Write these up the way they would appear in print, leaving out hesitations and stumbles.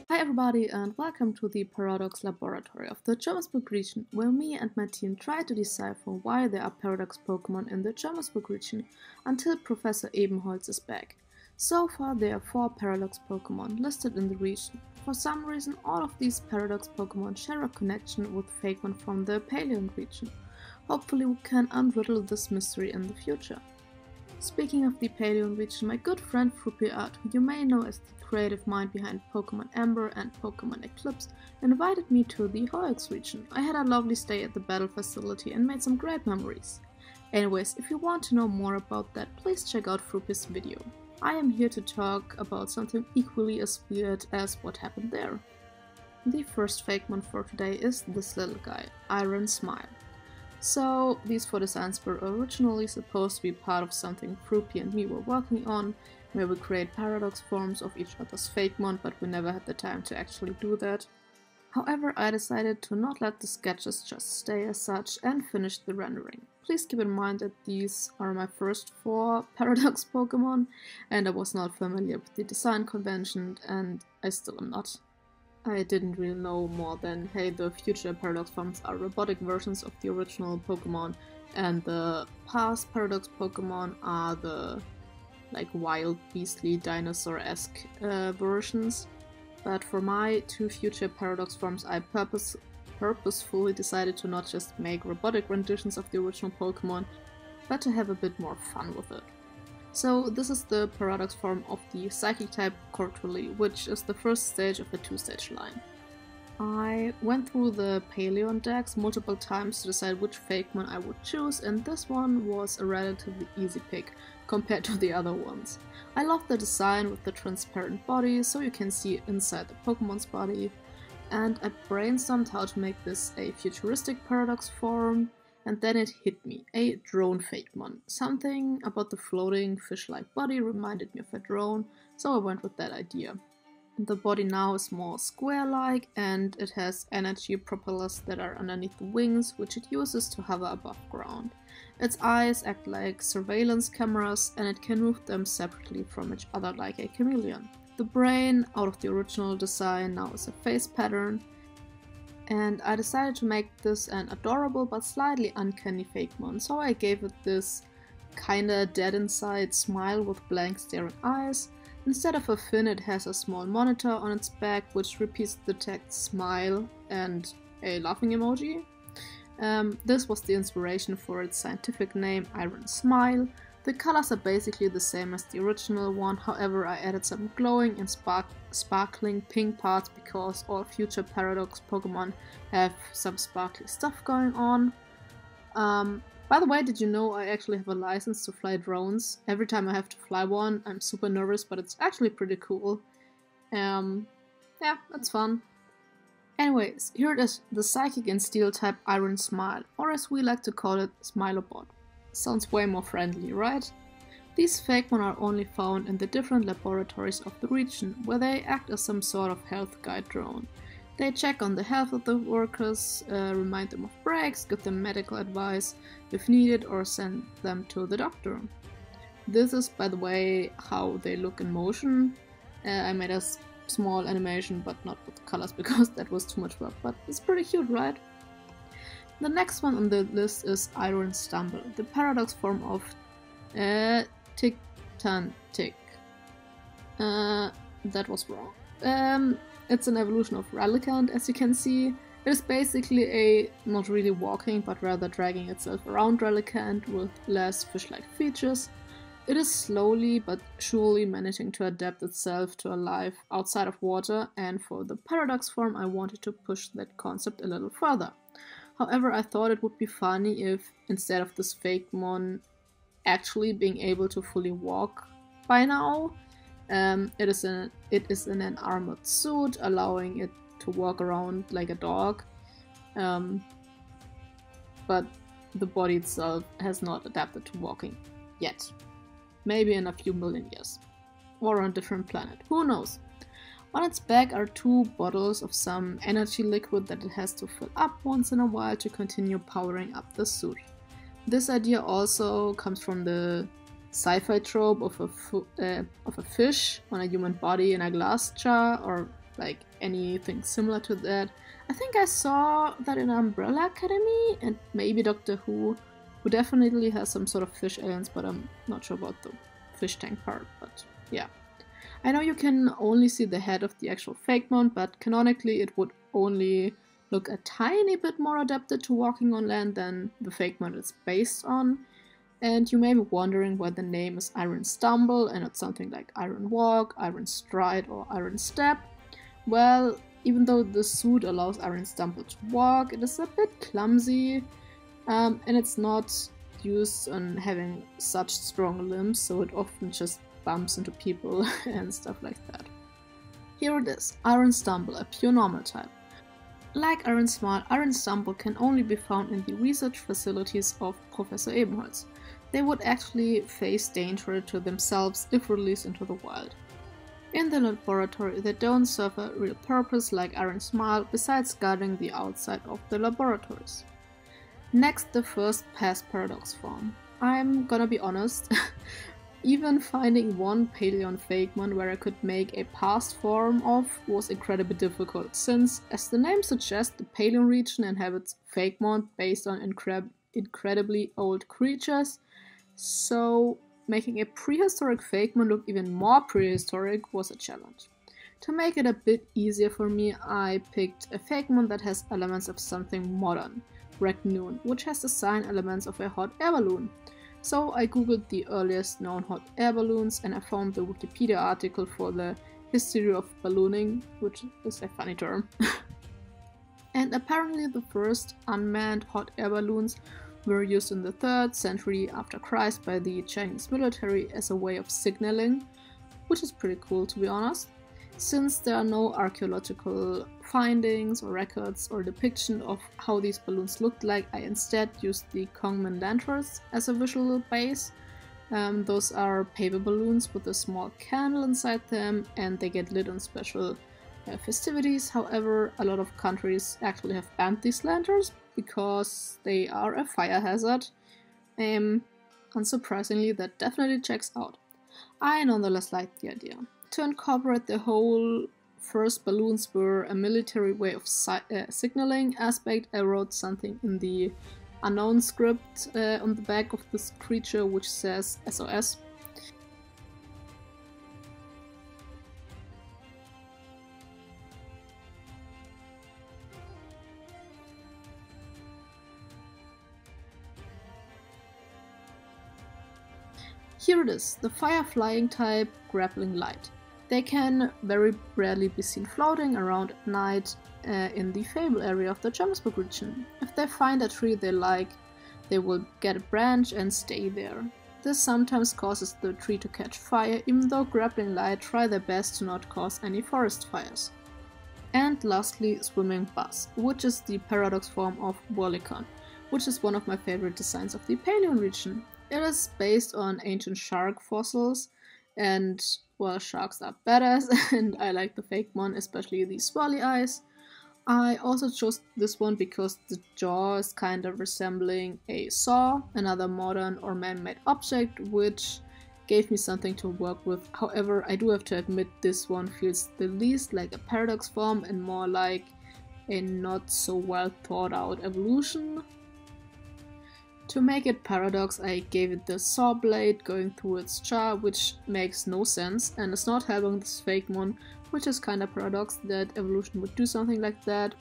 Hi everybody and welcome to the Paradox Laboratory of the Jermanzburg region, where me and my team try to decipher why there are Paradox Pokémon in the Jermanzburg region until Professor Ebenholz is back. So far there are 4 Paradox Pokémon listed in the region. For some reason all of these Paradox Pokémon share a connection with Fakemon from the Paleon region. Hopefully we can unriddle this mystery in the future. Speaking of the Paleon region, my good friend Froopy Art, who you may know as the creative mind behind Pokémon Amber and Pokémon Eclipse, invited me to the Hoenn region. I had a lovely stay at the battle facility and made some great memories. Anyways, if you want to know more about that, please check out Froopy's video. I am here to talk about something equally as weird as what happened there. The first Fakemon for today is this little guy, Iron Smile. So, these 4 designs were originally supposed to be part of something Froopy and me were working on, where we create paradox forms of each other's Fakemon, but we never had the time to actually do that. However, I decided to not let the sketches just stay as such and finish the rendering. Please keep in mind that these are my first 4 Paradox Pokémon, and I was not familiar with the design convention, and I still am not. I didn't really know more than, hey, the future Paradox forms are robotic versions of the original Pokémon, and the past Paradox Pokémon are the wild, beastly, dinosaur-esque versions. But for my 2 future Paradox forms, I purposefully decided to not just make robotic renditions of the original Pokémon, but to have a bit more fun with it. So this is the Paradox form of the Psychic type Cortuli, which is the first stage of a 2-stage line. I went through the Paleon decks multiple times to decide which Fakemon I would choose, and this one was a relatively easy pick compared to the other ones. I love the design with the transparent body, so you can see inside the Pokemon's body, and I brainstormed how to make this a futuristic Paradox form. And then it hit me, a drone Fakemon. Something about the floating fish-like body reminded me of a drone, so I went with that idea. The body now is more square-like, and it has energy propellers that are underneath the wings, which it uses to hover above ground. Its eyes act like surveillance cameras, and it can move them separately from each other like a chameleon. The brain, out of the original design, now is a face pattern. And I decided to make this an adorable but slightly uncanny Fakemon, so I gave it this kinda dead inside smile with blank staring eyes. Instead of a fin, it has a small monitor on its back which repeats the text smile and a laughing emoji. This was the inspiration for its scientific name, Iron Smile. The colors are basically the same as the original one, however I added some glowing and sparkling pink parts because all future Paradox Pokémon have some sparkly stuff going on. By the way, did you know I actually have a license to fly drones? Every time I have to fly one, I'm super nervous, but it's actually pretty cool. Yeah, that's fun. Anyways, here it is, the Psychic and Steel type Iron Smile, or as we like to call it, Smilobot. Sounds way more friendly, right? These Fakemon are only found in the different laboratories of the region, where they act as some sort of health guide drone. They check on the health of the workers, remind them of breaks, give them medical advice if needed, or send them to the doctor. This is, by the way, how they look in motion. I made a small animation, but not with colors because that was too much work, but it's pretty cute, right? The next one on the list is Iron Stumble, the paradox form of Tick-Tan-Tick. That was wrong. It's an evolution of Relicanth, as you can see. It is basically a not really walking, but rather dragging itself around Relicanth with less fish-like features. It is slowly but surely managing to adapt itself to a life outside of water, and for the paradox form I wanted to push that concept a little further. However, I thought it would be funny if, instead of this Fakemon actually being able to fully walk by now, it is in an armored suit, allowing it to walk around like a dog. But the body itself has not adapted to walking yet. Maybe in a few million years. Or on a different planet, who knows? On its back are 2 bottles of some energy liquid that it has to fill up once in a while to continue powering up the suit. This idea also comes from the sci-fi trope of a fish on a human body in a glass jar, or like anything similar to that. I think I saw that in Umbrella Academy and maybe Doctor Who definitely has some sort of fish aliens, but I'm not sure about the fish tank part, but yeah. I know you can only see the head of the actual Fakemon, but canonically it would only look a tiny bit more adapted to walking on land than the Fakemon it's based on. And you may be wondering why the name is Iron Stumble and not something like Iron Walk, Iron Stride, or Iron Step. Well, even though the suit allows Iron Stumble to walk, it is a bit clumsy, and it's not used on having such strong limbs, so it often just bumps into people and stuff like that. Here it is, Iron Stumble, a pure normal type. Like Iron Smart, Iron Stumble can only be found in the research facilities of Professor Ebenholz. They would actually face danger to themselves if released into the wild. In the laboratory, they don't serve a real purpose like Iron Smile, besides guarding the outside of the laboratories. Next, the first past paradox form. I'm gonna be honest, even finding one Paleon Fakemon where I could make a past form of was incredibly difficult, since, as the name suggests, the Paleon region inhabits Fakemon based on incredibly old creatures, so making a prehistoric Fakemon look even more prehistoric was a challenge. To make it a bit easier for me, I picked a Fakemon that has elements of something modern, Ragnoon, which has the sign elements of a hot air balloon. So I googled the earliest known hot air balloons and I found the Wikipedia article for the history of ballooning, which is a funny term. And apparently the first unmanned hot air balloons were used in the 3rd century after Christ by the Chinese military as a way of signaling, which is pretty cool to be honest. Since there are no archaeological findings or records or depiction of how these balloons looked like, I instead used the Kongman lanterns as a visual base. Those are paper balloons with a small candle inside them and they get lit on special festivities. However, a lot of countries actually have banned these lanterns because they are a fire hazard. Unsurprisingly, that definitely checks out. I nonetheless liked the idea. To incorporate the whole first balloons were a military way of signaling aspect, I wrote something in the unknown script on the back of this creature which says SOS. Here it is, the fire-flying type Grapling Light. They can very rarely be seen floating around at night in the Fable area of the Jermanzburg region. If they find a tree they like, they will get a branch and stay there. This sometimes causes the tree to catch fire, even though Grapling Light try their best to not cause any forest fires. And lastly, Swimming Buzz, which is the paradox form of Whirlicon, which is one of my favorite designs of the Paleon region. It is based on ancient shark fossils, and well, sharks are badass, and I like the Fakemon, especially the swirly eyes. I also chose this one because the jaw is kind of resembling a saw, another modern or man-made object, which gave me something to work with. However, I do have to admit this one feels the least like a paradox form and more like a not so well thought out evolution. To make it paradox, I gave it the saw blade going through its jaw, which makes no sense and is not helping this Fakemon, which is kinda paradox that evolution would do something like that.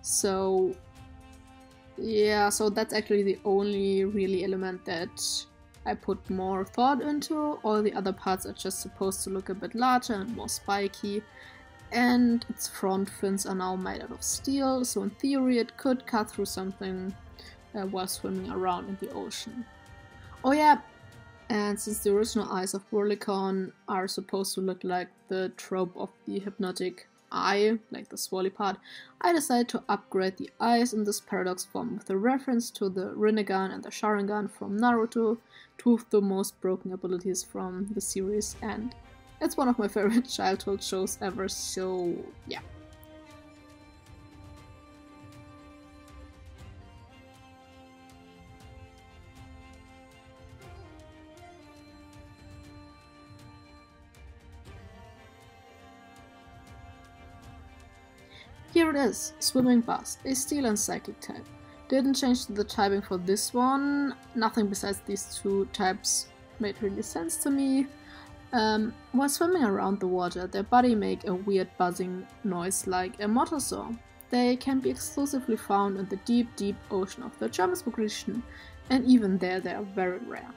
So yeah, so that's actually the only really element that I put more thought into. All the other parts are just supposed to look a bit larger and more spiky. And its front fins are now made out of steel, so in theory it could cut through something while swimming around in the ocean. Oh yeah, and since the original eyes of Whirlicon are supposed to look like the trope of the hypnotic eye, like the swirly part, I decided to upgrade the eyes in this paradox form with a reference to the Rinnegan and the Sharingan from Naruto, two of the most broken abilities from the series, and it's one of my favorite childhood shows ever, so yeah. Here it is, Swimming Bass, a Steel and Psychic type. Didn't change the typing for this one, nothing besides these two types made really sense to me. While swimming around the water, their body make a weird buzzing noise like a motorsaw. They can be exclusively found in the deep, deep ocean of the Jermanzburg region, and even there they are very rare.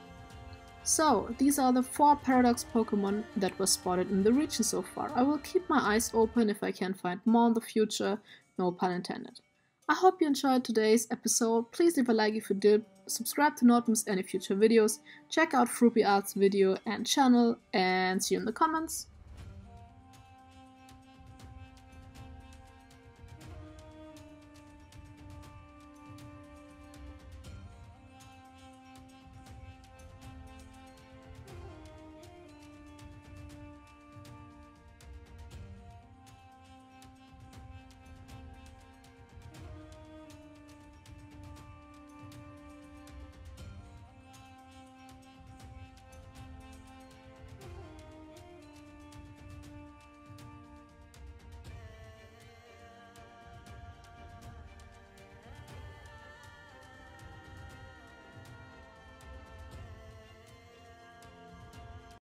So, these are the 4 Paradox Pokemon that were spotted in the region so far. I will keep my eyes open if I can find more in the future, no pun intended. I hope you enjoyed today's episode. Please leave a like if you did, subscribe to not miss any future videos, check out Froopy Art's video and channel, and see you in the comments.